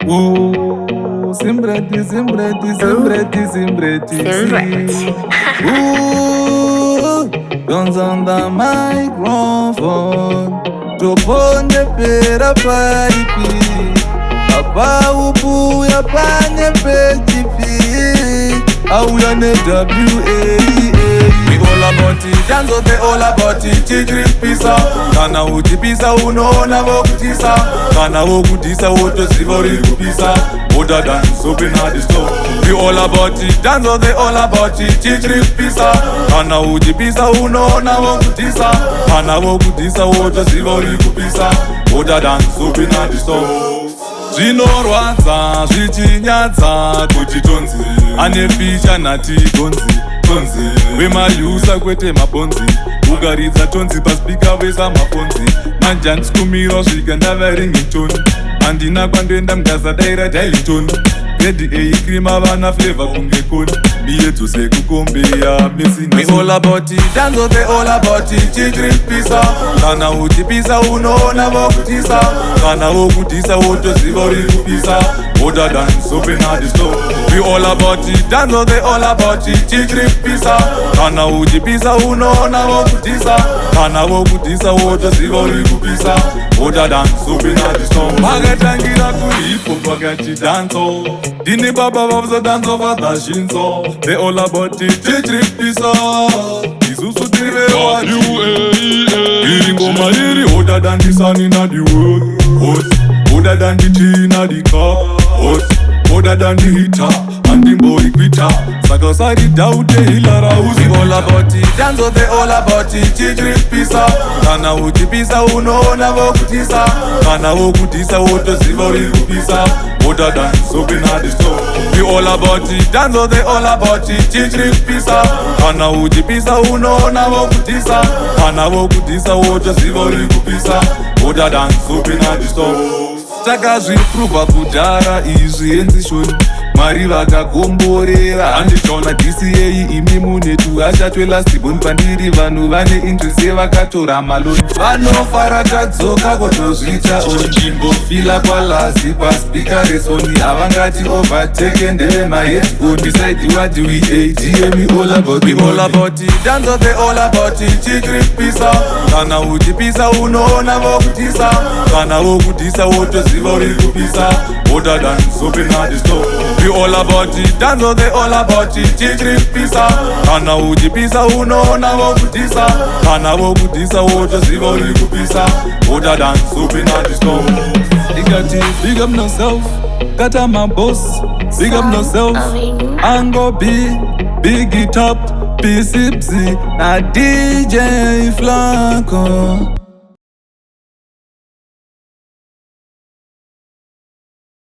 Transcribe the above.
Ooh, Simbreti. Ooh, Tonz on the microphone. Toponde pera paipi. Apa ubuya panye pechipi. Auya ne WAEA. We all about it, Danzo they all about it. Chidri pisa, kana uchipisa unoona vokutisa. Kana vokutisa wotoziva uri kupisa. Older than soaping at the store. We all about it, Danzo they all about it. Chidri pisa, kana uchipisa unoona vokutisa. Kana vokutisa wotoziva uri kupisa. Older than soaping at the store. Zvinorwadza zvichinyadza kuti Tonzi ane ficha nati Tonzi wemayusa kwete mabonzi ukaridza Tonzi paspika vesa mafonzi manje handisikumira svika ndavaringitoni handina kwandoenda mukazadaira dailitoni redi eikrima vana fleva kunge koni miyedzo sekukombeya mesina. We all about it, Danzo they all about it. Chidri pisa, kana uchipisa unoona vokutisa. Kana vokutisa wotoziva uri kupisa. Older than soaping at the store. We all about it, Danzo they all about it. Chidri pisa, kana uchipisa unoona vokutisa. Kana vokutisa wotoziva uri kupisa. Older than soaping at the store. Vakatangira kuhipo pakati danzo. Dini baba vavza danzo vadashinzo. They all about it, Chidri pisa. Isusu tire wa UAEA. Ngoma iri older than the sun in the world. Older than the tea in the cup. Older than the heater and the boy quitter. Saka sari daute hilara uzi. We all about it, Danzo they all about it. Chidri pisa, kana uchipisa unoona vokutisa. Kana vokutisa wotoziva uri kupisa. Older than soaping at the store. We all about it, Danzo they all about it. Chidri pisa, kana uchipisa unoona vokutisa. Kana vokutisa wotoziva uri kupisa. Older than soaping at the store. Takazvipruvha kudhara izvi enzishoni Mwari vakagomborera handitaona DCA imi munetu ashatwelastiboni pandiri vanhu vane interest vakatora maloni vanofara tadzoka kotozvita onjimbofila kwalazi paspika resoni havangati overtake ndeve maheadphone decide what we ATM all about it. We all about it, Danzo they all about it. Chidri pisa, kana uchipisa unoona vokutisa. Kana vokutisa wotoziva uri kupisa. Older than soaping at the store. We all about it, Danzo they all about it. Chidri pisa, kana uchipisa unoona vokutisa. Kana vokutisa wotoziva uri kupisa. Older than soaping at the store. Big up myself, got on my boss. Big up myself, Ango big it up, P-Sipsy, na DJ Flanco.